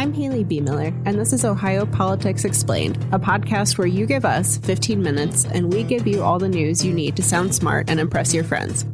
I'm Haley B. Miller, and this is Ohio Politics Explained, a podcast where you give us 15 minutes and we give you all the news you need to sound smart and impress your friends.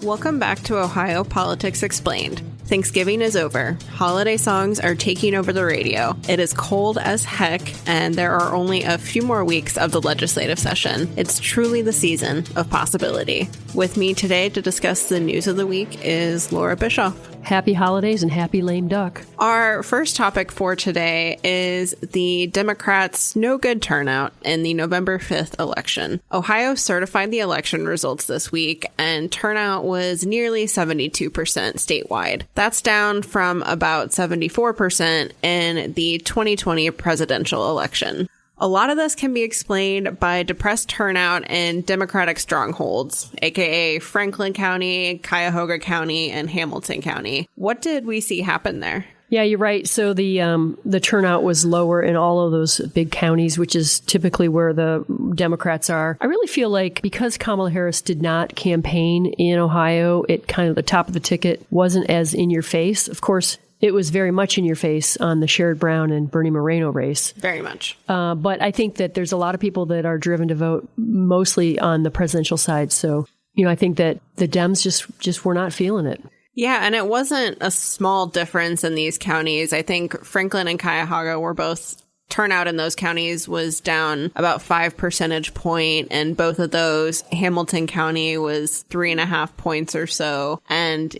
Welcome back to Ohio Politics Explained. Thanksgiving is over. Holiday songs are taking over the radio. It is cold as heck, and there are only a few more weeks of the legislative session. It's truly the season of possibility. With me today to discuss the news of the week is Laura Bischoff. Happy holidays and happy lame duck. Our first topic for today is the Democrats' no good turnout in the November 5th election. Ohio certified the election results this week, and turnout was nearly 72% statewide. That's down from about 74% in the 2020 presidential election. A lot of this can be explained by depressed turnout in Democratic strongholds, aka Franklin County, Cuyahoga County, and Hamilton County. What did we see happen there? Yeah, you're right. So the turnout was lower in all of those big counties, which is typically where the Democrats are. I really feel like because Kamala Harris did not campaign in Ohio, it kind of the top of the ticket wasn't as in your face. Of course, it was very much in your face on the Sherrod Brown and Bernie Moreno race. Very much. But I think that there's a lot of people that are driven to vote mostly on the presidential side. So, I think that the Dems just were not feeling it. Yeah, and it wasn't a small difference in these counties. I think Franklin and Cuyahoga were both turnout in those counties was down about 5 percentage points, and both of those, Hamilton County was 3.5 points or so. And,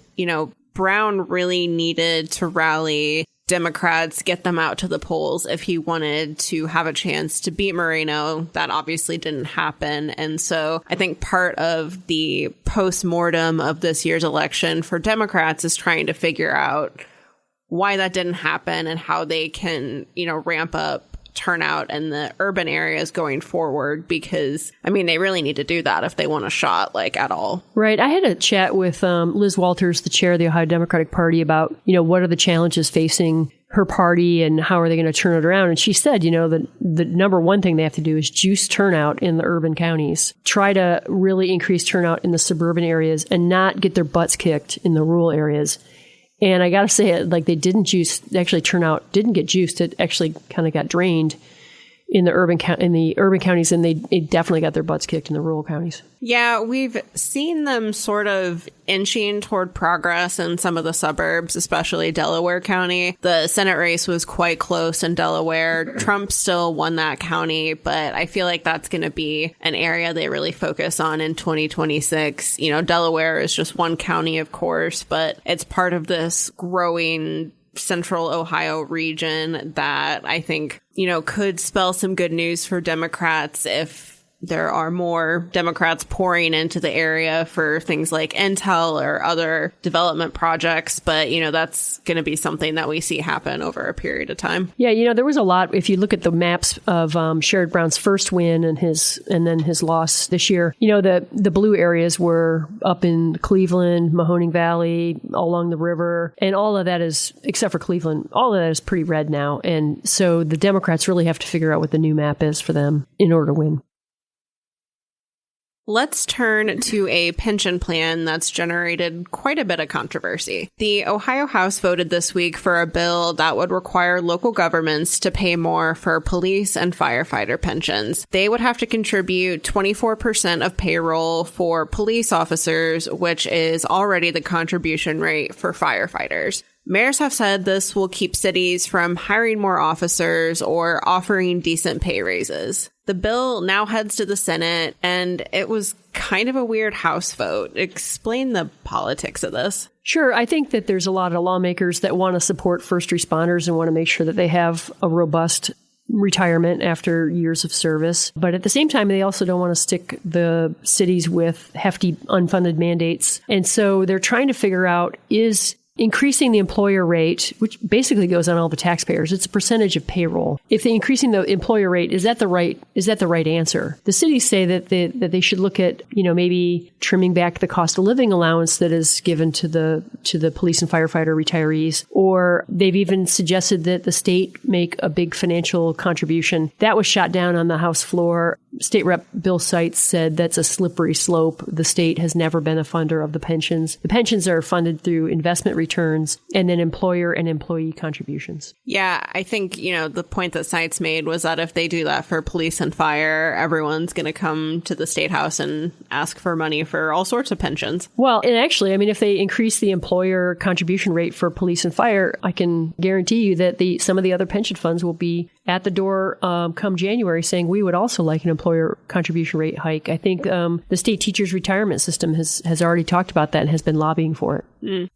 Brown really needed to rally Democrats, get them out to the polls if he wanted to have a chance to beat Moreno. That obviously didn't happen. And so I think part of the post-mortem of this year's election for Democrats is trying to figure out why that didn't happen and how they can, ramp up turnout in the urban areas going forward, because they really need to do that if they want a shot at all. Right. I had a chat with Liz Walters, the chair of the Ohio Democratic Party, about what are the challenges facing her party and how are they going to turn it around. And she said, the number one thing they have to do is juice turnout in the urban counties, try to really increase turnout in the suburban areas and not get their butts kicked in the rural areas. And I got to say, they didn't turnout didn't get juiced. It actually kind of got drained in the urban counties, and they definitely got their butts kicked in the rural counties. Yeah, we've seen them sort of inching toward progress in some of the suburbs, especially Delaware County. The Senate race was quite close in Delaware. Trump still won that county, but I feel like that's going to be an area they really focus on in 2026. Delaware is just one county, of course, but it's part of this growing central Ohio region that I think, could spell some good news for Democrats if there are more Democrats pouring into the area for things like Intel or other development projects. But, that's going to be something that we see happen over a period of time. Yeah, there was a lot. If you look at the maps of Sherrod Brown's first win and then his loss this year, the blue areas were up in Cleveland, Mahoning Valley, all along the river. And all of that is, except for Cleveland, all of that is pretty red now. And so the Democrats really have to figure out what the new map is for them in order to win. Let's turn to a pension plan that's generated quite a bit of controversy. The Ohio House voted this week for a bill that would require local governments to pay more for police and firefighter pensions. They would have to contribute 24% of payroll for police officers, which is already the contribution rate for firefighters. Mayors have said this will keep cities from hiring more officers or offering decent pay raises. The bill now heads to the Senate, and it was kind of a weird House vote. Explain the politics of this. Sure. I think that there's a lot of lawmakers that want to support first responders and want to make sure that they have a robust retirement after years of service. But at the same time, they also don't want to stick the cities with hefty unfunded mandates. And so they're trying to figure out, is increasing the employer rate, which basically goes on all the taxpayers, it's a percentage of payroll. If they're increasing the employer rate, is that the right answer? The cities say that they should look at, maybe trimming back the cost of living allowance that is given to the police and firefighter retirees, or they've even suggested that the state make a big financial contribution. That was shot down on the House floor. State Rep Bill Seitz said that's a slippery slope. The state has never been a funder of the pensions. The pensions are funded through investment returns and then employer and employee contributions. Yeah, I think, the point that Seitz made was that if they do that for police and fire, everyone's going to come to the State House and ask for money for all sorts of pensions. Well, and actually, if they increase the employer contribution rate for police and fire, I can guarantee you that some of the other pension funds will be at the door come January saying we would also like an employer contribution rate hike. I think the state teachers retirement system has already talked about that and has been lobbying for it. Mm.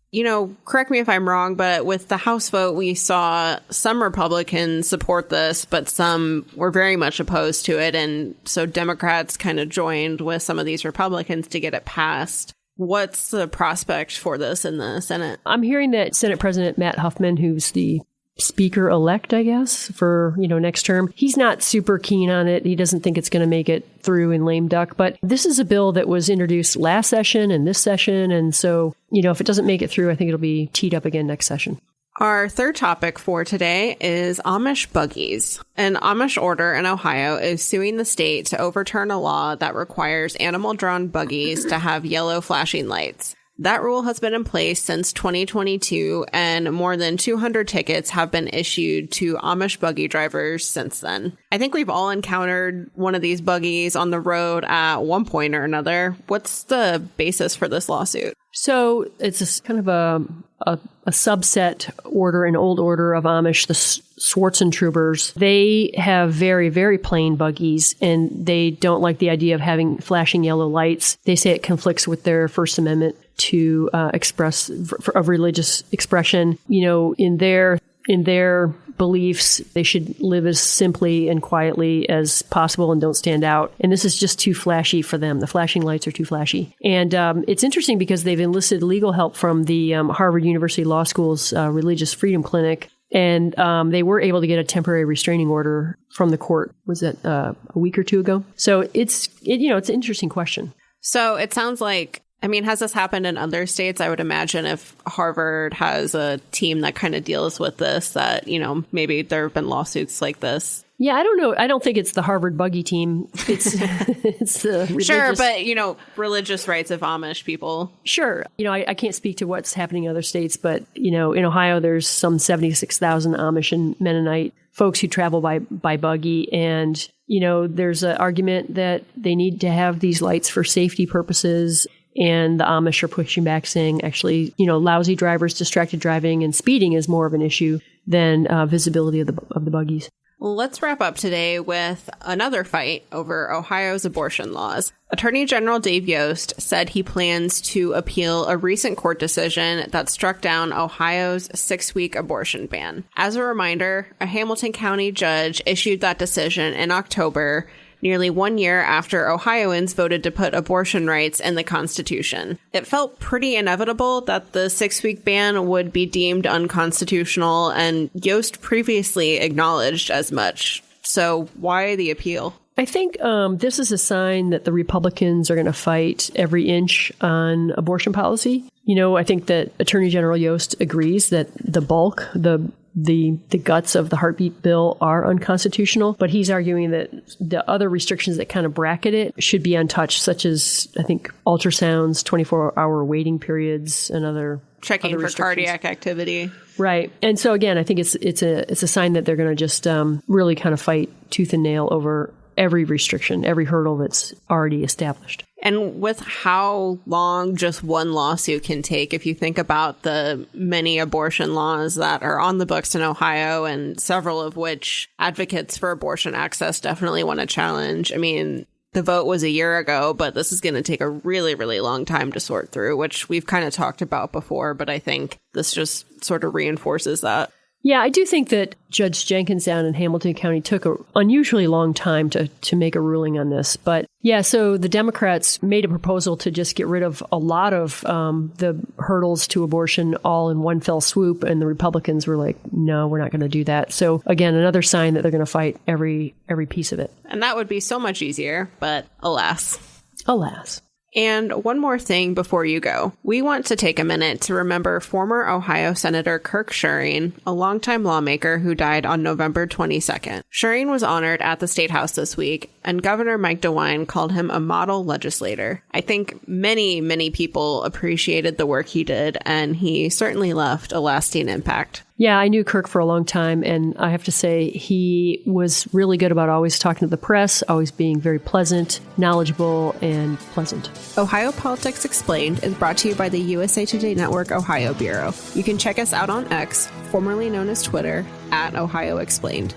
Correct me if I'm wrong, but with the House vote, we saw some Republicans support this, but some were very much opposed to it. And so Democrats kind of joined with some of these Republicans to get it passed. What's the prospect for this in the Senate? I'm hearing that Senate President Matt Huffman, who's the Speaker-elect, I guess, for, next term. He's not super keen on it. He doesn't think it's going to make it through in lame duck. But this is a bill that was introduced last session and this session. And so, if it doesn't make it through, I think it'll be teed up again next session. Our third topic for today is Amish buggies. An Amish order in Ohio is suing the state to overturn a law that requires animal-drawn buggies to have yellow flashing lights. That rule has been in place since 2022, and more than 200 tickets have been issued to Amish buggy drivers since then. I think we've all encountered one of these buggies on the road at one point or another. What's the basis for this lawsuit? So it's kind of a subset order, an old order of Amish, the Schwarzentroopers. They have very, very plain buggies, and they don't like the idea of having flashing yellow lights. They say it conflicts with their First Amendment to express of religious expression. In their beliefs, they should live as simply and quietly as possible and don't stand out. And this is just too flashy for them. The flashing lights are too flashy. And it's interesting because they've enlisted legal help from the Harvard University Law School's Religious Freedom Clinic. And they were able to get a temporary restraining order from the court. Was that a week or two ago? So it's an interesting question. So it sounds like, has this happened in other states? I would imagine if Harvard has a team that kind of deals with this, that, maybe there have been lawsuits like this. Yeah, I don't know. I don't think it's the Harvard buggy team. It's the religious... Sure, but, religious rights of Amish people. Sure. I can't speak to what's happening in other states, but, in Ohio, there's some 76,000 Amish and Mennonite folks who travel by buggy. And, there's an argument that they need to have these lights for safety purposes. And the Amish are pushing back, saying, actually, lousy drivers, distracted driving, and speeding is more of an issue than visibility of the buggies. Let's wrap up today with another fight over Ohio's abortion laws. Attorney General Dave Yost said he plans to appeal a recent court decision that struck down Ohio's 6-week abortion ban. As a reminder, a Hamilton County judge issued that decision in October, nearly 1 year after Ohioans voted to put abortion rights in the Constitution. It felt pretty inevitable that the 6-week ban would be deemed unconstitutional, and Yost previously acknowledged as much. So why the appeal? I think this is a sign that the Republicans are going to fight every inch on abortion policy. I think that Attorney General Yost agrees that the bulk, the guts of the heartbeat bill are unconstitutional, but he's arguing that the other restrictions that kind of bracket it should be untouched, such as, I think, ultrasounds, 24-hour waiting periods, and other checking for cardiac activity. Right. And so, again, I think it's a sign that they're going to just really kind of fight tooth and nail over every restriction, every hurdle that's already established. And with how long just one lawsuit can take, if you think about the many abortion laws that are on the books in Ohio, and several of which advocates for abortion access definitely want to challenge. The vote was a year ago, but this is going to take a really, really long time to sort through, which we've kind of talked about before, but I think this just sort of reinforces that. Yeah, I do think that Judge Jenkins down in Hamilton County took an unusually long time to make a ruling on this. But yeah, so the Democrats made a proposal to just get rid of a lot of the hurdles to abortion all in one fell swoop. And the Republicans were like, no, we're not going to do that. So again, another sign that they're going to fight every piece of it. And that would be so much easier, but alas. Alas. And one more thing before you go. We want to take a minute to remember former Ohio Senator Kirk Scheuring, a longtime lawmaker who died on November 22nd. Scheuring was honored at the State House this week, and Governor Mike DeWine called him a model legislator. I think many people appreciated the work he did, and he certainly left a lasting impact. Yeah, I knew Kirk for a long time, and I have to say he was really good about always talking to the press, always being very pleasant, knowledgeable, and pleasant. Ohio Politics Explained is brought to you by the USA Today Network Ohio Bureau. You can check us out on X, formerly known as Twitter, @Ohio Explained.